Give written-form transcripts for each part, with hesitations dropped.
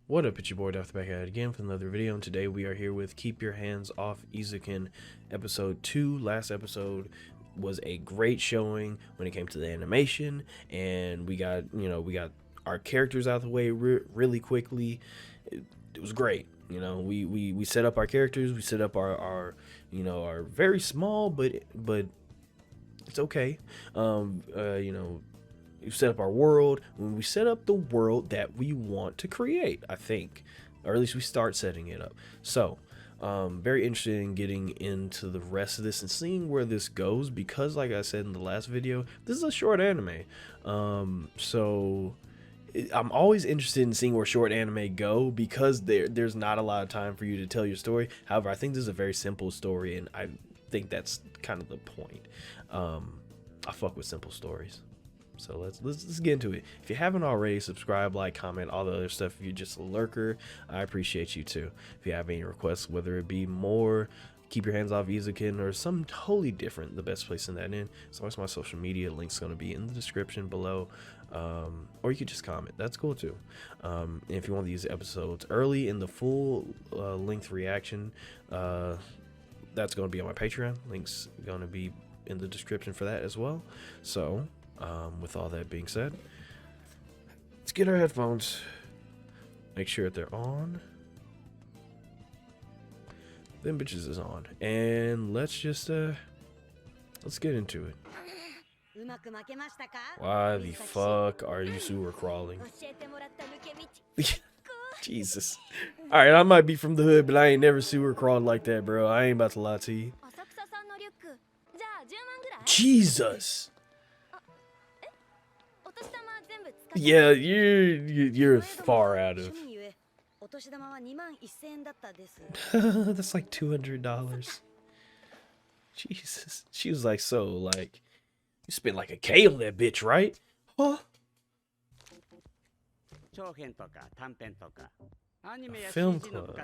What up, it's your boy Dvrth back at it again for another video, and today we are here with Keep Your Hands Off Eizouken episode 2. Last episode was a great showing when it came to the animation, and we got our characters out of the way really quickly. It was great. We set up our characters, we set up our very small but it's okay. We set up our world. When we set up the world that we want to create, I think, or at least we start setting it up. So very interested in getting into the rest of this and seeing where this goes, because like I said in the last video, this is a short anime. So I'm always interested in seeing where short anime go, because there's not a lot of time for you to tell your story. However, I think this is a very simple story, and I think that's kind of the point. I fuck with simple stories. So let's get into it. If you haven't already, subscribe, like, comment, all the other stuff. If you're just a lurker, I appreciate you too. If you have any requests, whether it be more Keep Your Hands Off Eizouken or something totally different, the best place in that in. So that's my social media. Link's going to be in the description below. Or you could just comment. That's cool too. And if you want these episodes early in the full length reaction, that's going to be on my Patreon. Link's going to be in the description for that as well. So with all that being said, let's get our headphones, make sure that they're on. Them bitches is on, and let's just let's get into it. Why the fuck are you sewer crawling? Jesus. Alright, I might be from the hood, but I ain't never sewer crawled like that, bro. I ain't about to lie to you. Jesus. Yeah, you're far out of. That's like $200. Jesus. She was like, so like, you spent like a K on that bitch, right? Huh? A film club.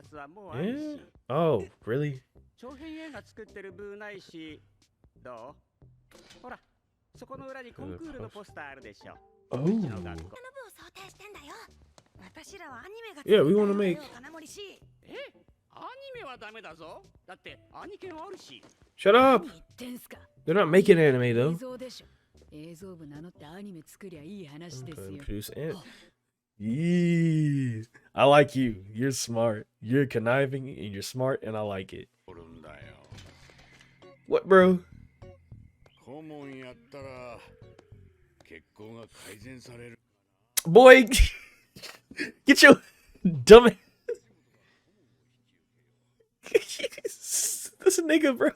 Yeah? Oh, really? Oh. Yeah, we want to make. Shut up! They're not making anime though. Produce and. Yeah. I like you. You're smart. You're conniving and you're smart, and I like it. What, bro? Boy, get your dumb ass. This nigga, bro.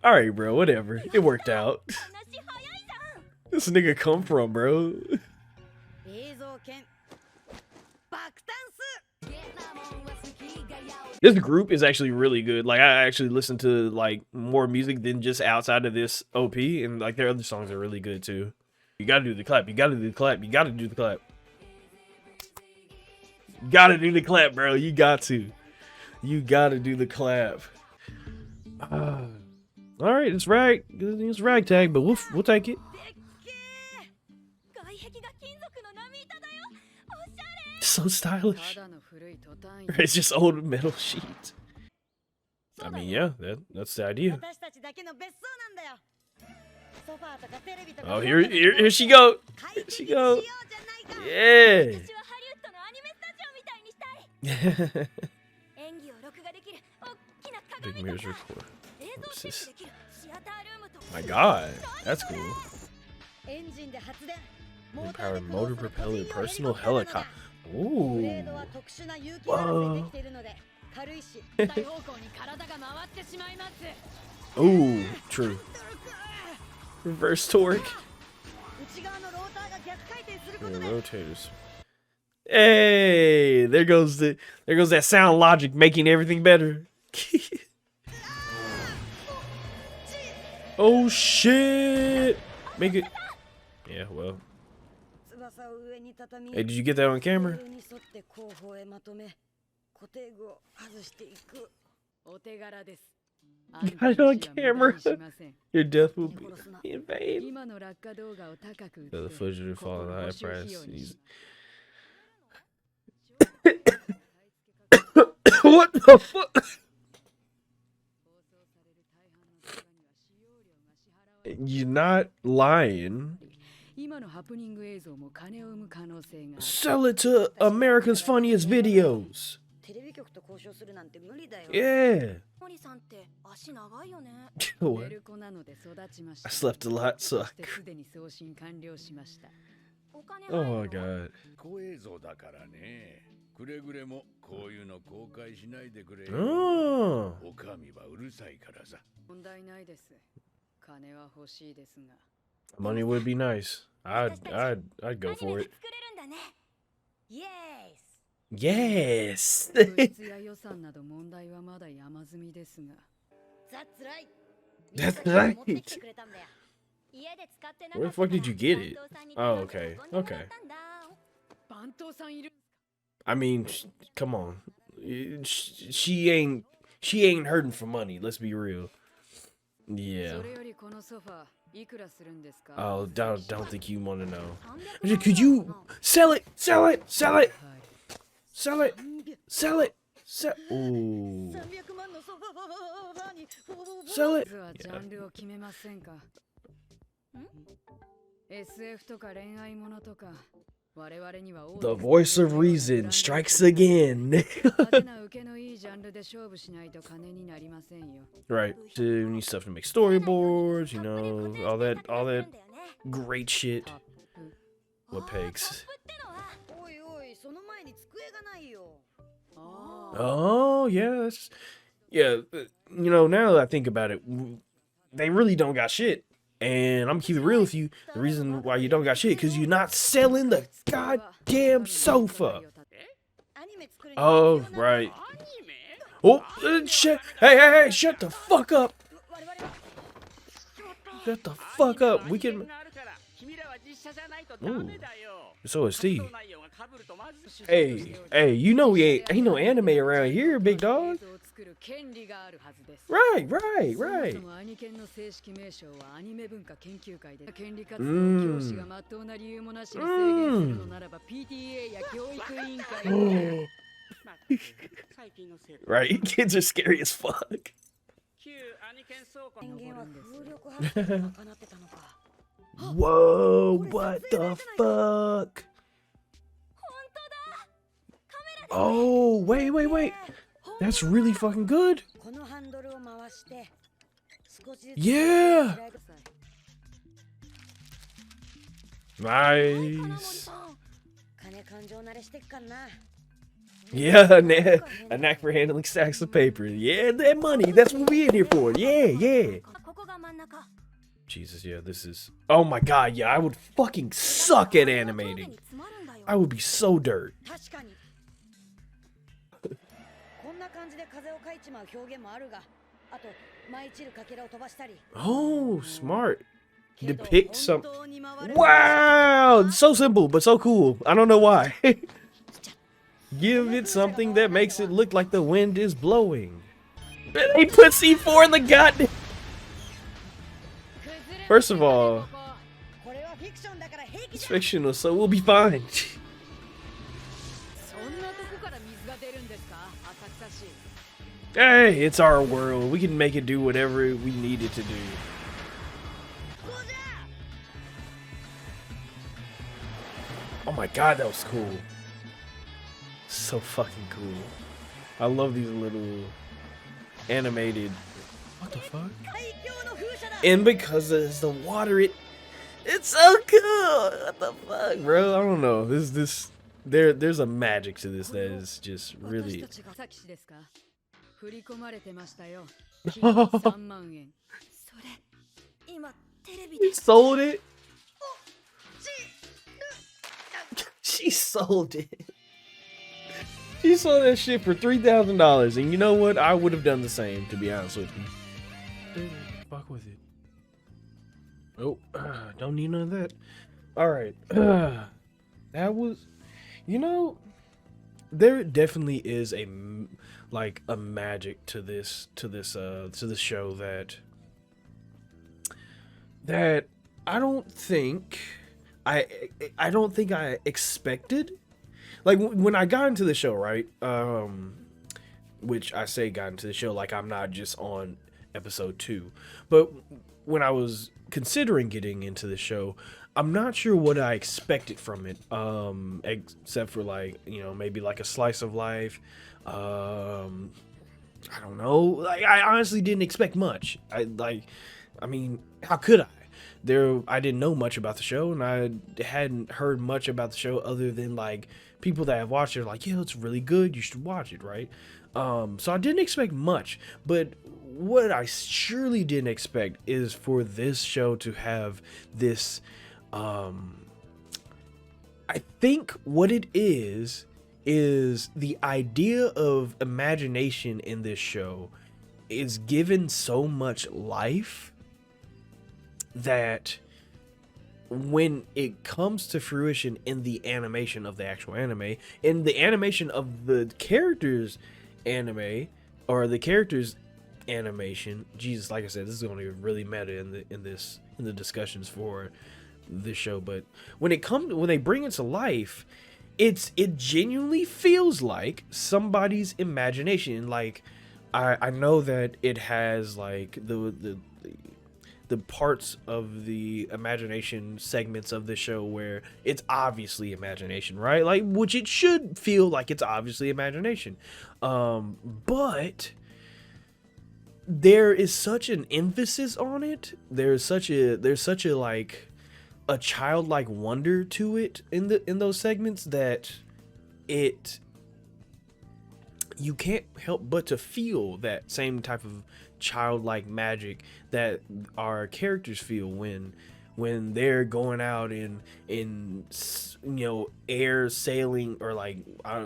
Alright, bro, whatever. It worked out. This nigga come from, bro. This group is actually really good. Like, I actually listen to like more music than just outside of this OP, and like their other songs are really good too. You gotta do the clap. You gotta do the clap. You gotta do the clap. You gotta do the clap, bro. You got to. You gotta do the clap. All right, it's ragtag, but we'll take it. So stylish. It's just old metal sheets. I mean, yeah, that's the idea. Oh, here she go. Here she go. Yeah. Big mirrors record. What's this? My God, that's cool. Empowered motor propeller personal helicopter. Ooh. Whoa. Ooh, true. Reverse torque. Rotators. Hey, there goes that sound logic making everything better. Oh shit! Make it. Yeah, well. Hey, did you get that on camera? Got it on camera. Your death will be in vain. So the footage will fall in high price. What the fuck? You're not lying. Sell it to America's Funniest Videos. Yeah. What? I slept a lot, so oh my god. Oh. Money would be nice. I'd go for it. Yes. That's right. Where the fuck did you get it? Oh, okay. Okay. I mean, come on. She ain't hurting for money. Let's be real. Yeah. Oh, don't think you want to know. Could you sell it? Sell it? Sell it? Sell it? Sell it? Sell. Ooh. Sell it. Yeah. The voice of reason strikes again. Right. So you need stuff to make storyboards, you know, all that great shit. What pegs? Oh, yeah. Yeah, you know, now that I think about it, they really don't got shit. And I'm gonna keep it real with you. The reason why you don't got shit, because you're not selling the goddamn sofa. Oh, right. Oh, shit. Hey, shut the fuck up. Shut the fuck up. We can... Ooh. So is Steve. Hey, you know we ain't no anime around here, big dog. Right. Right, kids are scary as fuck. Whoa, what the fuck? Oh, wait. That's really fucking good. Yeah. Nice. Yeah, a knack for handling stacks of paper. Yeah, that money. That's what we in here for. Yeah. Jesus, yeah, this is... Oh my god, yeah, I would fucking suck at animating. I would be so dirt. Oh, smart. Depict some... Wow! It's so simple, but so cool. I don't know why. Give it something that makes it look like the wind is blowing. They put C4 in the goddamn... First of all, it's fictional, so we'll be fine. Hey, it's our world. We can make it do whatever we need it to do. Oh my god, that was cool. So fucking cool. I love these little animated... What the fuck? And because it's the water, it's so cool. What the fuck, bro? I don't know. There's a magic to this that is just really... He sold it. She sold it. She sold that shit for $3,000, and you know what? I would have done the same, to be honest with you. Dude, fuck with it. Oh, don't need none of that. All right, that was, you know, there definitely is a magic to this show that I don't think I expected. Like when I got into the show, right? which I say got into the show like I'm not just on episode 2. But when I was considering getting into the show, I'm not sure what I expected from it, except for like, you know, maybe like a slice of life. I don't know. Like, I honestly didn't expect much. I mean, how could I? I didn't know much about the show, and I hadn't heard much about the show other than like people that have watched it are like, yeah, it's really good. You should watch it, right? So I didn't expect much, but what I surely didn't expect is for this show to have this. I think what it is the idea of imagination in this show is given so much life that when it comes to fruition in the animation of the actual anime, in the animation of the characters anime or the characters animation, Jesus, like I said, this is going to be really meta in the discussions for this show, but when they bring it to life, it genuinely feels like somebody's imagination. Like I know that it has like the parts of the imagination segments of the show where it's obviously imagination, right? Like, which it should feel like it's obviously imagination. But there is such an emphasis on it. There's such a like a childlike wonder to it in those segments that you can't help but to feel that same type of childlike magic that our characters feel when they're going out in you know, air sailing or like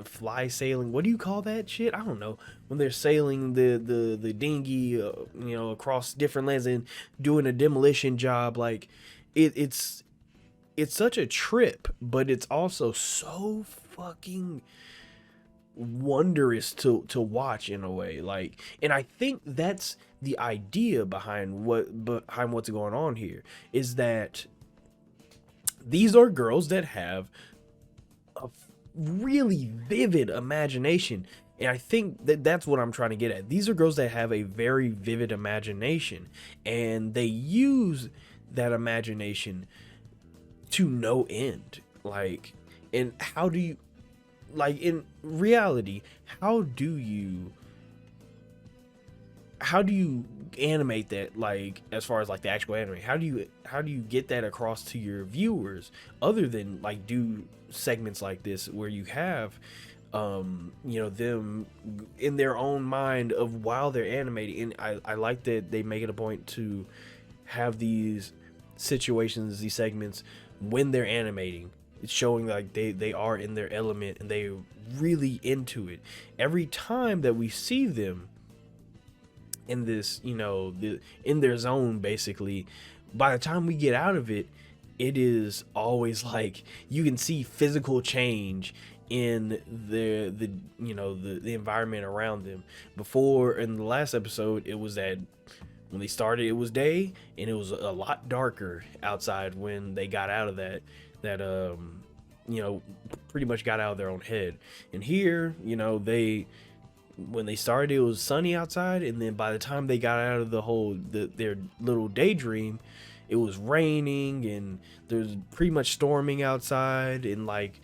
fly sailing. What do you call that shit? I don't know. When they're sailing the dinghy, you know, across different lands and doing a demolition job, like it's such a trip, but it's also so fucking wondrous to watch in a way. Like, and I think that's the idea behind what's going on here, is that these are girls that have a really vivid imagination. And I think that that's what I'm trying to get at. These are girls that have a very vivid imagination, and they use that imagination to no end. Like, and how do you, like, in reality, how do you animate that, like, as far as like the actual anime? How do you get that across to your viewers other than like do segments like this where you have you know, them in their own mind of while they're animating? And I like that they make it a point to have these situations, these segments when they're animating. It's showing like they are in their element and they're really into it. Every time that we see them in this, you know, in their zone, basically, by the time we get out of it, it is always like you can see physical change in the you know, the environment around them. Before, in the last episode, it was that when they started, it was day, and it was a lot darker outside when they got out of that you know, pretty much got out of their own head. And here, you know, when they started, it was sunny outside, and then by the time they got out of their little daydream, it was raining and there's pretty much storming outside. And like,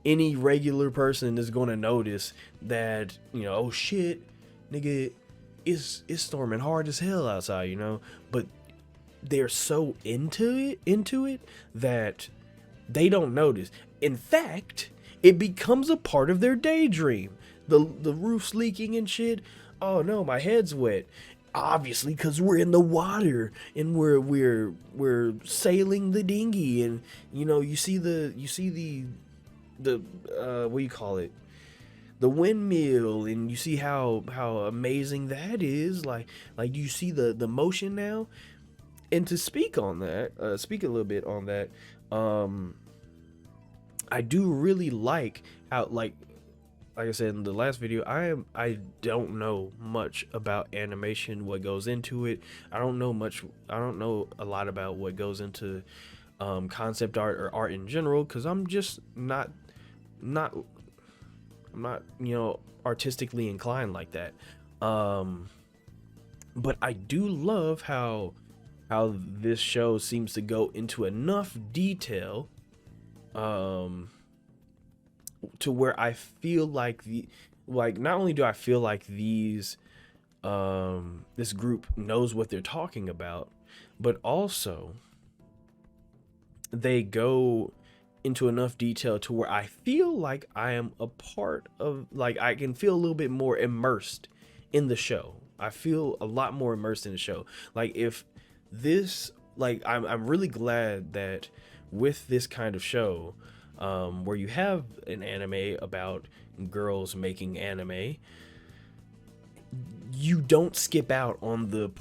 any regular person is going to notice that, you know, oh shit, nigga, it's storming hard as hell outside, you know. But they're so into it that they don't notice. In fact, it becomes a part of their daydream. The roof's leaking and shit. Oh no, my head's wet. Obviously, because we're in the water and we're sailing the dinghy, and you know, you see the what do you call it? The windmill, and you see how amazing that is. Like you see the motion now. And to speak on that, speak a little bit on that, I do really like how, like I said in the last video, I don't know much about animation, what goes into it. I don't know a lot about what goes into concept art or art in general, because I'm just not I'm not, artistically inclined like that. But I do love how this show seems to go into enough detail to where I feel like not only do I feel like this group knows what they're talking about, but also they go into enough detail to where I feel like I am a part of, like, I can feel a little bit more immersed in the show. I feel a lot more immersed in the show. Like, if this, like, I'm really glad that with this kind of show, where you have an anime about girls making anime, you don't skip out on the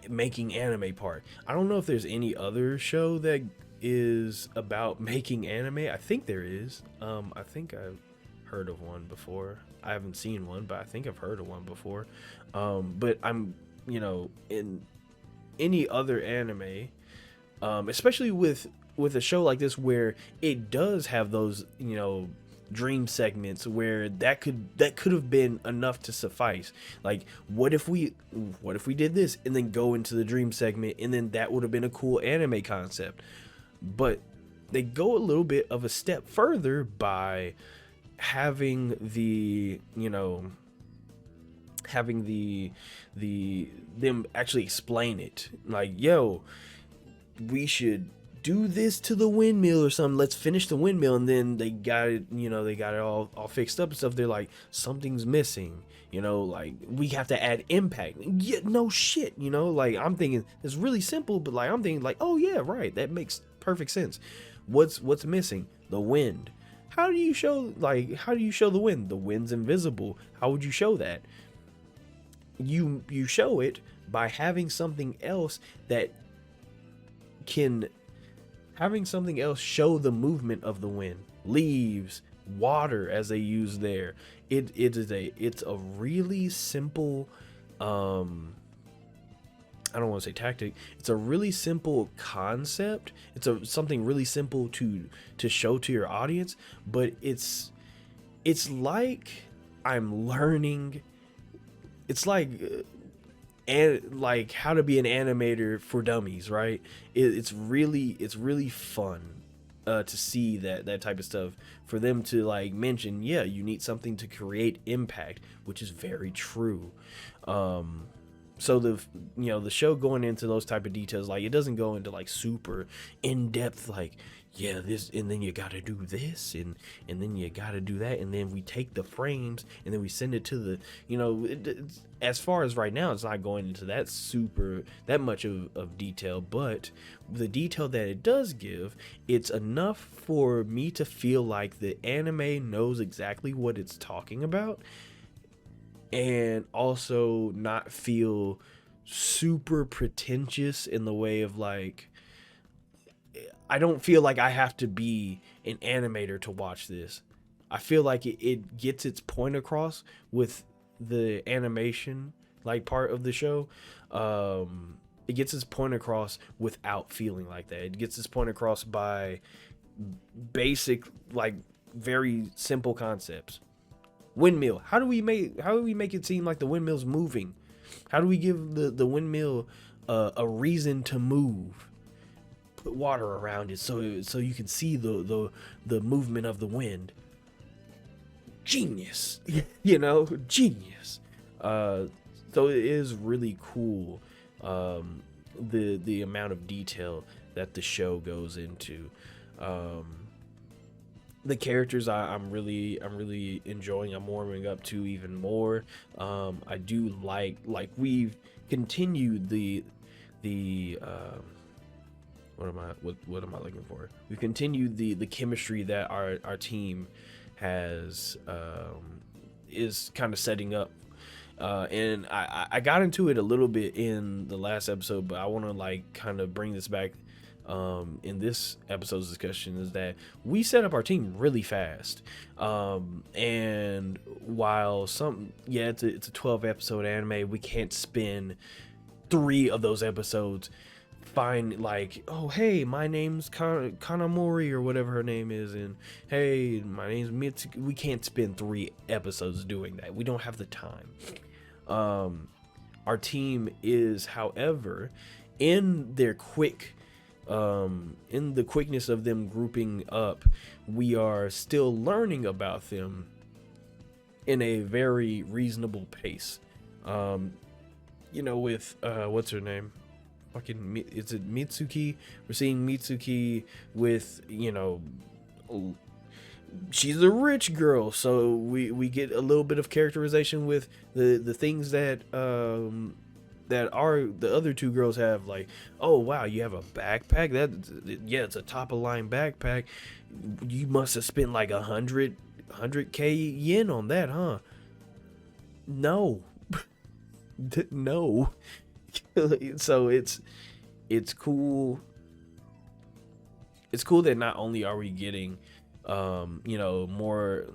making anime part. I don't know if there's any other show that is about making anime. I think there is. I think I've heard of one before. I haven't seen one, but I think I've heard of one before. But I'm, in any other anime, especially with a show like this where it does have those, dream segments where that could have been enough to suffice. Like, what if we did this and then go into the dream segment, and then that would have been a cool anime concept. But they go a little bit of a step further by having them actually explain it. Like, yo, we should do this to the windmill or something. Let's finish the windmill. And then they got it, they got it all fixed up and stuff. They're like, something's missing, like, we have to add impact. Yeah, no shit, like, I'm thinking it's really simple, but like, I'm thinking like, oh yeah, right, that makes perfect sense. What's missing? The wind. How do you show the wind? The wind's invisible. How would you show that? You show it by having something else show the movement of the wind. Leaves, water, as they use there. It's a really simple, I don't want to say tactic. It's a really simple concept. It's something really simple to show to your audience, but it's like I'm learning. It's like how to be an animator for dummies, right? It's really fun to see that type of stuff. For them to like mention, yeah, you need something to create impact, which is very true. So the show going into those type of details, like, it doesn't go into like super in depth, like, yeah, this, and then you got to do this, and then you got to do that, and then we take the frames and then we send it to the, as far as right now, it's not going into that much of detail, but the detail that it does give, it's enough for me to feel like the anime knows exactly what it's talking about, and also not feel super pretentious in the way of, like, I don't feel like I have to be an animator to watch this. I feel like it gets its point across with the animation, like, part of the show. It gets its point across without feeling like that. It gets its point across by basic, like, very simple concepts. Windmill. How do we make it seem like the windmill's moving? How do we give the windmill a reason to move? Put water around it so you can see the movement of the wind. Genius. Genius. So it is really cool, the amount of detail that the show goes into. The characters I'm really enjoying. I'm warming up to even more. I do like we've continued the what am I looking for? We've continued the chemistry that our team has, is kind of setting up. And I got into it a little bit in the last episode, but I want to like kind of bring this back in this episode's discussion, is that we set up our team really fast. And while it's a 12 episode anime, we can't spend 3 of those episodes find like, oh hey, my name's Kanamori or whatever her name is, and hey, my name's Mitsuki. We can't spend 3 episodes doing that. We don't have the time. Our team is, however, in their in the quickness of them grouping up, we are still learning about them in a very reasonable pace. With what's her name? Fucking, is it Mitsuki? We're seeing Mitsuki with, she's a rich girl, so we get a little bit of characterization with the things that the other 2 girls have, like, oh wow, you have a backpack, yeah, it's a top of line backpack, you must have spent like 100k yen on that, huh? No. No. So it's cool. It's cool that not only are we getting more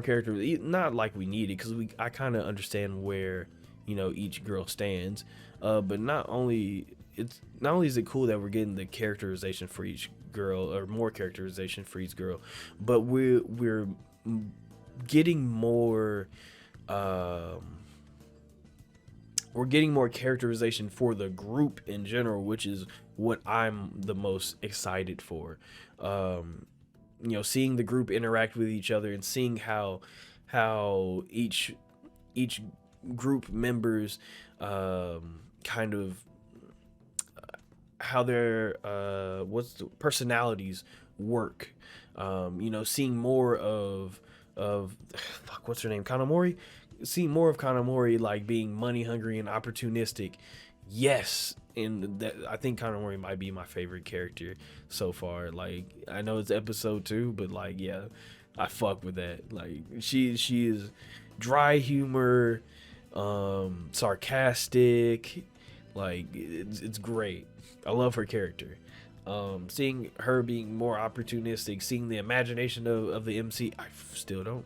characters, not like we need it, because I kind of understand where each girl stands, but not only is it cool that we're getting the characterization for each girl, or more characterization for each girl, but we're getting more characterization for the group in general, which is what I'm the most excited for. Seeing the group interact with each other, and seeing how each group members kind of how their personalities work. Seeing more of fuck, what's her name, Kanamori. See more of Kanamori, like, being money hungry and opportunistic. Yes, and that, I think Kanamori might be my favorite character so far. Like, I know it's episode 2, but like, yeah, I fuck with that. Like, she is dry humor, sarcastic, like, it's great. I love her character. Seeing her being more opportunistic, seeing the imagination of the MC. I still don't.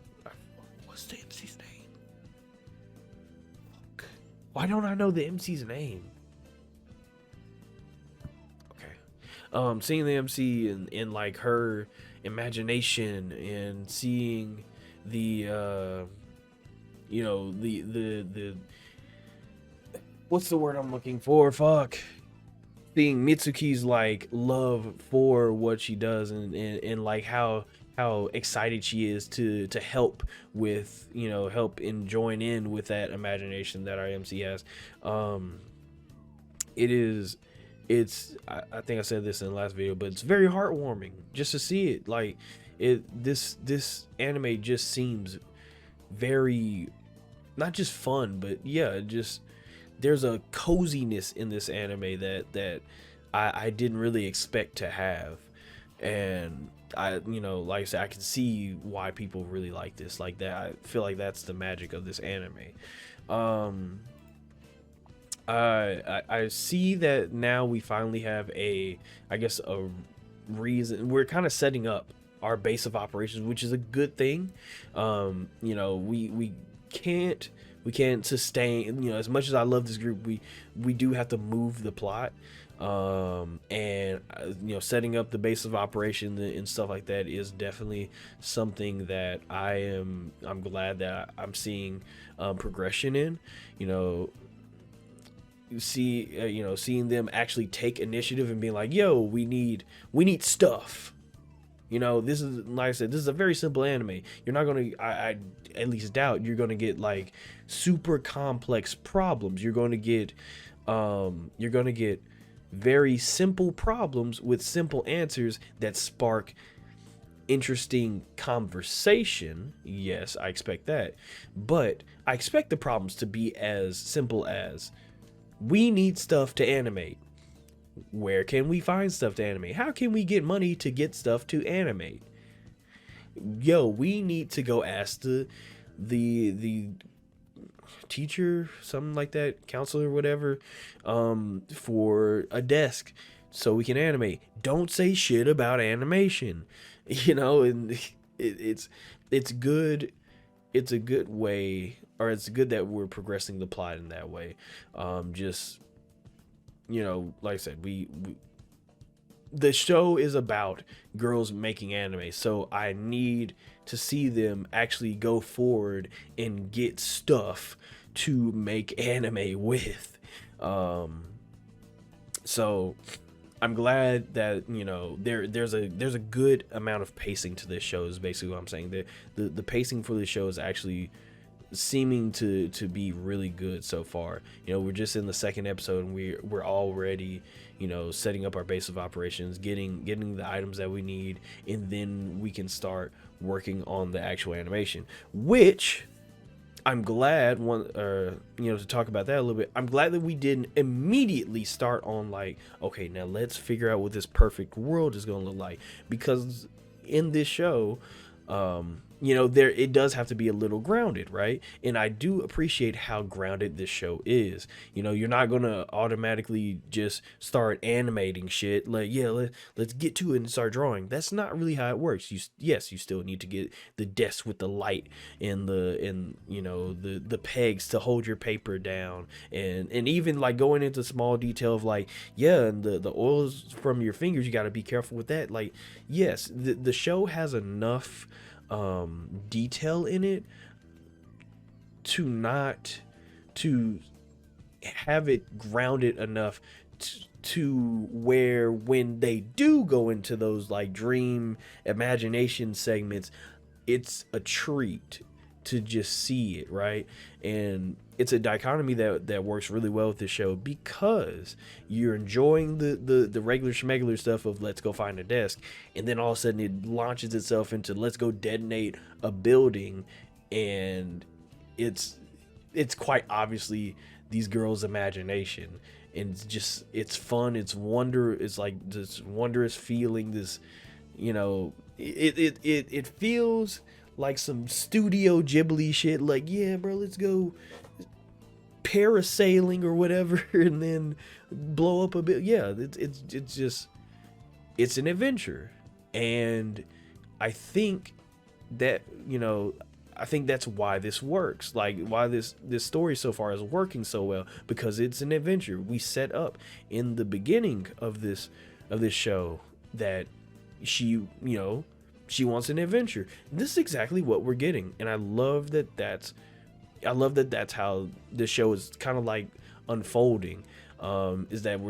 What's the MC's name? Why don't I know the MC's name? Okay. Seeing the MC in like her imagination, and seeing the the what's the word I'm looking for? Fuck. Seeing Mitsuki's like love for what she does, and like how excited she is to help with, help and join in with that imagination that our MC has. I think I said this in the last video, but it's very heartwarming just to see it. Like, this anime just seems very, not just fun, but yeah, just there's a coziness in this anime that I didn't really expect to have. And I, like I said, I can see why people really like this. Like that, I feel like that's the magic of this anime. I see that now we finally have a reason. We're kind of setting up our base of operations, which is a good thing. We can't sustain, as much as I love this group, we do have to move the plot. And setting up the base of operation and stuff like that is definitely something that I'm glad that I'm seeing progression in. Seeing them actually take initiative and being like, yo, we need stuff. This is, like I said, this is a very simple anime. You're not gonna, I at least doubt you're gonna get like super complex problems. You're gonna get very simple problems with simple answers that spark interesting conversation. Yes, I expect that, but I expect the problems to be as simple as, we need stuff to animate. Where can we find stuff to animate? How can we get money to get stuff to animate? Yo, we need to go ask the teacher, something like that, counselor, whatever, for a desk so we can animate. Don't say shit about animation, and it's good. It's a good way, or it's good that we're progressing the plot in that way. Just like I said, the show is about girls making anime, so I need to see them actually go forward and get stuff to make anime with. So I'm glad that there's a good amount of pacing to this show. Is basically what I'm saying. The pacing for this show is actually seeming to be really good so far. We're just in the second episode, and we're already setting up our base of operations, getting the items that we need, and then we can start working on the actual animation, which I'm glad to talk about that a little bit. I'm glad that we didn't immediately start on like, okay, now let's figure out what this perfect world is going to look like, because in this show, there it does have to be a little grounded, right? And I do appreciate how grounded this show is. You're not gonna automatically just start animating shit like, let's get to it and start drawing. That's not really how it works. You still need to get the desk with the light and the pegs to hold your paper down, and even like going into small detail of like, and the oils from your fingers, you got to be careful with that. Like, yes, the show has enough detail in it to have it grounded enough to where when they do go into those like dream imagination segments, it's a treat to just see it, right? And it's a dichotomy that works really well with this show, because you're enjoying the regular schmegular stuff of let's go find a desk, and then all of a sudden it launches itself into let's go detonate a building, and it's quite obviously these girls' imagination, and it's fun, it's like this wondrous feeling, this it feels like some Studio Ghibli shit, like, yeah, bro, let's go parasailing or whatever, and then blow up a bit. Yeah, it's an adventure, and I think that that's why this works, like why this story so far is working so well, because it's an adventure. We set up in the beginning of this show that she wants an adventure. This is exactly what we're getting, and I love that that's how this show is kind of like unfolding. Is that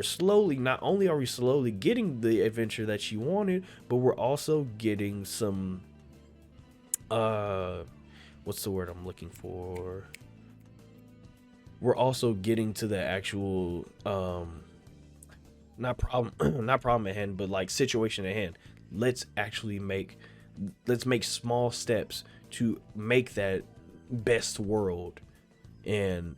not only are we slowly getting the adventure that she wanted, but we're also getting some what's the word I'm looking for? We're also getting to the actual not problem at hand, but like situation at hand. Let's make small steps to make that best world. And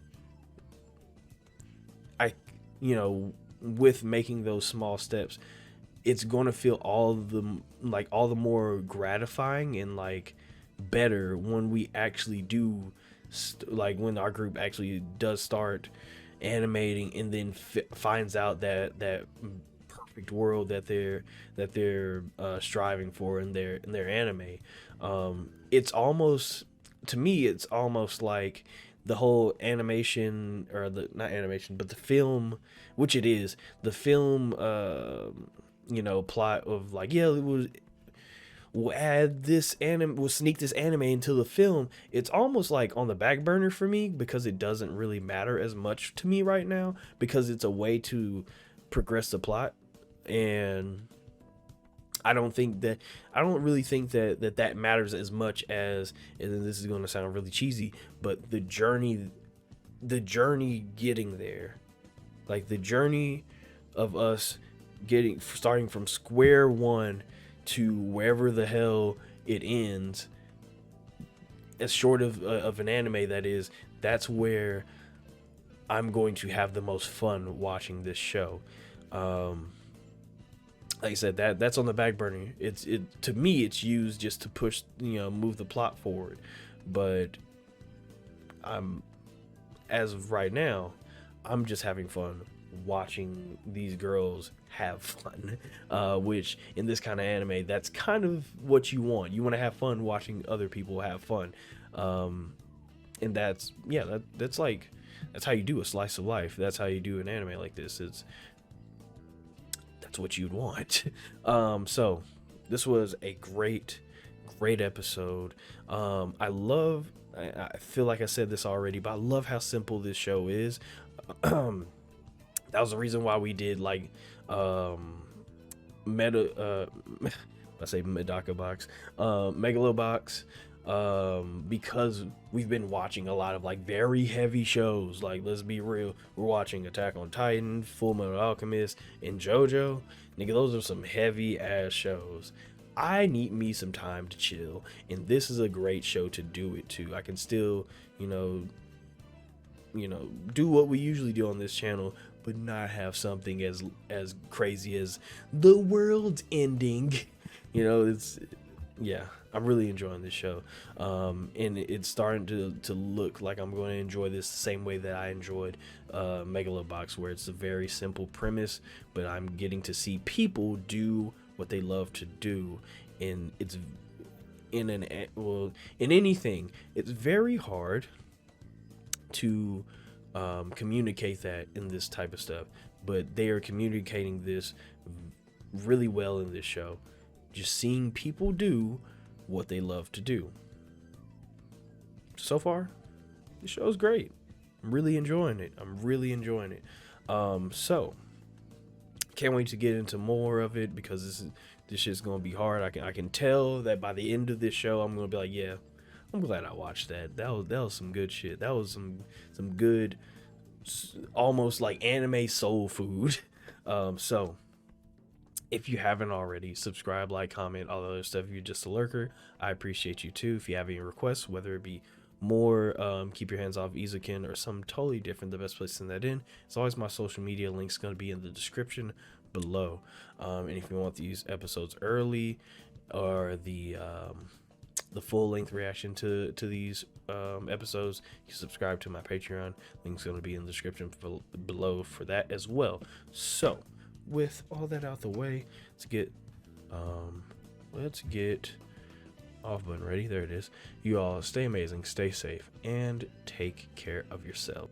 with making those small steps, it's going to feel all the more gratifying and like better when we actually do when our group actually does start animating, and then finds out that perfect world that they're striving for in their anime. It's almost, to me, it's almost like the whole animation, or not animation, but the film, which it is, the film plot of like, we'll sneak this anime into the film. It's almost like on the back burner for me, because it doesn't really matter as much to me right now, because it's a way to progress the plot. And I don't really think that matters as much as, and this is going to sound really cheesy, but the journey getting there, like the journey of us starting from square one to wherever the hell it ends, as short of an anime that is, that's where I'm going to have the most fun watching this show. Like I said, that's on the back burner. To me, it's used just to push, move the plot forward. But as of right now, I'm just having fun watching these girls have fun, which in this kind of anime, that's kind of what you want. You want to have fun watching other people have fun, and that's how you do a slice of life. That's how you do an anime like this. that's what you'd want. So this was a great episode. I feel like I said this already, but I love how simple this show is. That was the reason why we did like I say Medaka box, Megalobox, because we've been watching a lot of like very heavy shows. Like, let's be real, we're watching Attack on Titan, Full Metal Alchemist, and JoJo. Nigga, those are some heavy ass shows. I need me some time to chill, and this is a great show to do it to. I can still, do what we usually do on this channel, but not have something as crazy as the world's ending. I'm really enjoying this show, and it's starting to look like I'm going to enjoy this the same way that I enjoyed Megalobox, where it's a very simple premise, but I'm getting to see people do what they love to do, and it's in anything, it's very hard to communicate that in this type of stuff, but they are communicating this really well in this show. Just seeing people do what they love to do. So far, the show's great. I'm really enjoying it. So can't wait to get into more of it, because this shit's gonna be hard. I can tell that by the end of this show, I'm gonna be like, yeah, I'm glad I watched that. That was some good shit. That was some good, almost like anime soul food. So if you haven't already, subscribe, like, comment, all the other stuff. If you're just a lurker, I appreciate you too. If you have any requests, whether it be more keep your hands off Eizouken or something totally different, the best place to send that in, as always, my social media links going to be in the description below. And if you want these episodes early, or the full length reaction to these episodes, you subscribe to my Patreon. Link's going to be in the description below for that as well. So with all that out the way, let's get off button ready. There it is. You all stay amazing, stay safe, and take care of yourself.